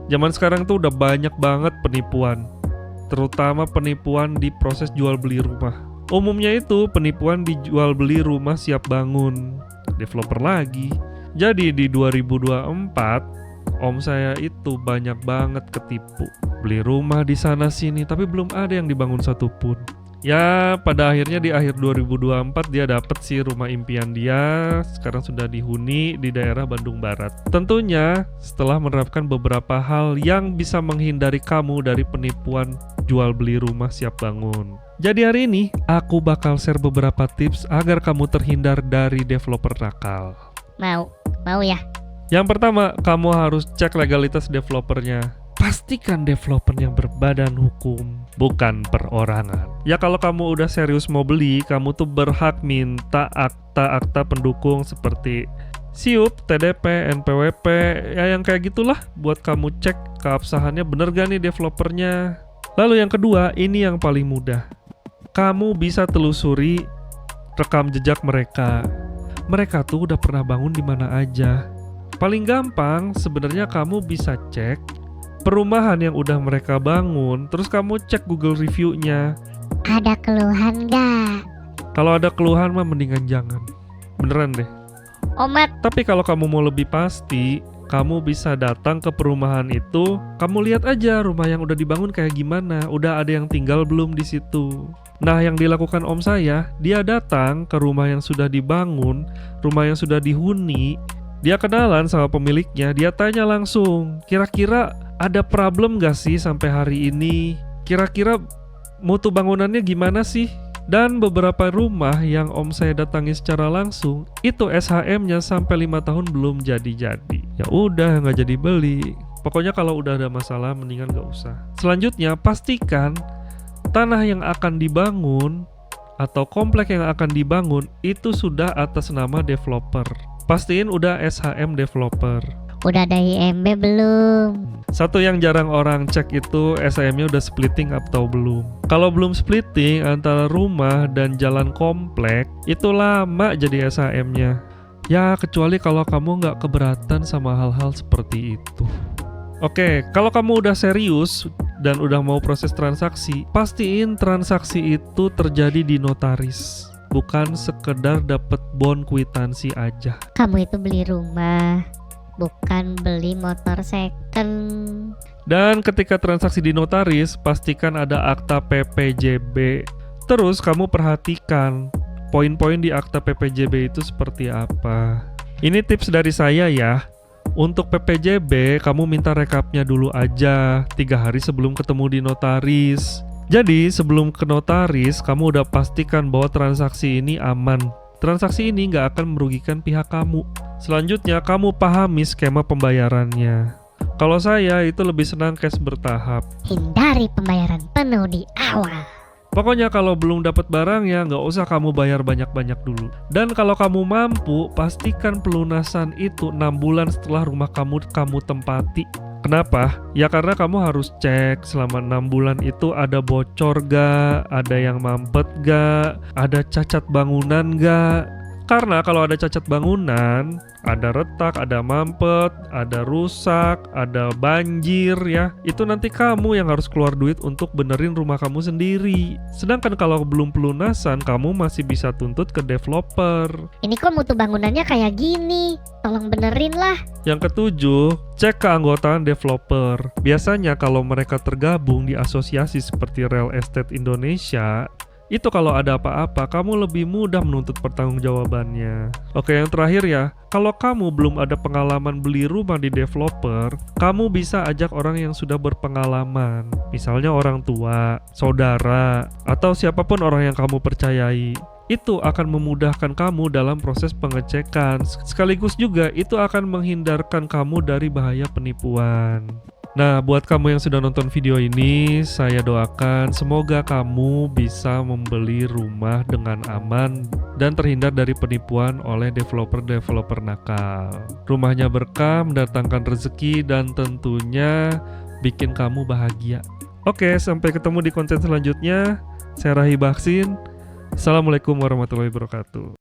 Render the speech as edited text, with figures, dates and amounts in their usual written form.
Zaman sekarang tuh udah banyak banget penipuan, terutama penipuan di proses jual beli rumah. Umumnya itu penipuan di jual beli rumah siap bangun, developer lagi. Jadi di 2024, om saya itu banyak banget ketipu. Beli rumah di sana sini tapi belum ada yang dibangun satupun. Ya, pada akhirnya di akhir 2024 dia dapet sih rumah impian dia. Sekarang sudah dihuni di daerah Bandung Barat. Tentunya setelah menerapkan beberapa hal yang bisa menghindari kamu dari penipuan jual beli rumah siap bangun. Jadi hari ini aku bakal share beberapa tips agar kamu terhindar dari developer nakal. Mau ya? Yang pertama, kamu harus cek legalitas developernya. Pastikan developer yang berbadan hukum, bukan perorangan. Ya kalau kamu udah serius mau beli, kamu tuh berhak minta akta-akta pendukung seperti SIUP, TDP, NPWP, ya yang kayak gitulah buat kamu cek keabsahannya bener gak nih developernya. Lalu yang kedua, ini yang paling mudah. Kamu bisa telusuri rekam jejak mereka. Mereka tuh udah pernah bangun di mana aja. Paling gampang sebenarnya kamu bisa cek perumahan yang udah mereka bangun, terus kamu cek Google review-nya. Ada keluhan gak? Kalau ada keluhan mah mendingan jangan. Beneran deh. Omat. Tapi kalau kamu mau lebih pasti, kamu bisa datang ke perumahan itu, kamu lihat aja rumah yang udah dibangun kayak gimana, udah ada yang tinggal belum di situ. Nah, yang dilakukan om saya, dia datang ke rumah yang sudah dibangun, rumah yang sudah dihuni, dia kenalan sama pemiliknya, dia tanya langsung, kira-kira ada problem gak sih sampai hari ini? Kira-kira mutu bangunannya gimana sih? Dan beberapa rumah yang om saya datangi secara langsung, itu SHM-nya sampai 5 tahun belum jadi-jadi. Ya udah, nggak jadi beli. Pokoknya kalau udah ada masalah, mendingan nggak usah. Selanjutnya, pastikan tanah yang akan dibangun atau komplek yang akan dibangun itu sudah atas nama developer. Pastiin udah SHM developer. Udah ada IMB belum? Satu yang jarang orang cek itu SHM-nya udah splitting atau belum. Kalau belum splitting antara rumah dan jalan komplek, itu lama jadi SHM-nya. Ya kecuali kalau kamu nggak keberatan sama hal-hal seperti itu. Oke, kalau kamu udah serius dan udah mau proses transaksi, pastiin transaksi itu terjadi di notaris. Bukan sekedar dapet bon kwitansi aja. Kamu itu beli rumah, bukan beli motor second. Dan ketika transaksi di notaris, pastikan ada akta PPJB. Terus kamu perhatikan poin-poin di akta PPJB itu seperti apa. Ini tips dari saya ya. Untuk PPJB, kamu minta rekapnya dulu aja 3 hari sebelum ketemu di notaris. Jadi sebelum ke notaris, kamu udah pastikan bahwa transaksi ini aman. Transaksi ini nggak akan merugikan pihak kamu. Selanjutnya, kamu pahami skema pembayarannya. Kalau saya itu lebih senang cash bertahap. Hindari pembayaran penuh di awal. Pokoknya kalau belum dapat barang ya nggak usah kamu bayar banyak-banyak dulu. Dan kalau kamu mampu, pastikan pelunasan itu 6 bulan setelah rumah kamu tempati. Kenapa? Ya karena kamu harus cek selama 6 bulan itu ada bocor gak, ada yang mampet gak, ada cacat bangunan gak. Karena kalau ada cacat bangunan, ada retak, ada mampet, ada rusak, ada banjir ya, itu nanti kamu yang harus keluar duit untuk benerin rumah kamu sendiri. Sedangkan kalau belum pelunasan, kamu masih bisa tuntut ke developer. Ini kok mutu bangunannya kayak gini? Tolong benerin lah. Yang ketujuh, cek keanggotaan developer. Biasanya kalau mereka tergabung di asosiasi seperti Real Estate Indonesia, itu kalau ada apa-apa, kamu lebih mudah menuntut pertanggungjawabannya. Oke, yang terakhir ya, kalau kamu belum ada pengalaman beli rumah di developer, kamu bisa ajak orang yang sudah berpengalaman. Misalnya orang tua, saudara, atau siapapun orang yang kamu percayai. Itu akan memudahkan kamu dalam proses pengecekan. Sekaligus juga itu akan menghindarkan kamu dari bahaya penipuan. Nah, buat kamu yang sudah nonton video ini, saya doakan semoga kamu bisa membeli rumah dengan aman dan terhindar dari penipuan oleh developer-developer nakal. Rumahnya berkah, mendatangkan rezeki, dan tentunya bikin kamu bahagia. Oke, sampai ketemu di konten selanjutnya. Saya Rahib Baksin. Assalamualaikum warahmatullahi wabarakatuh.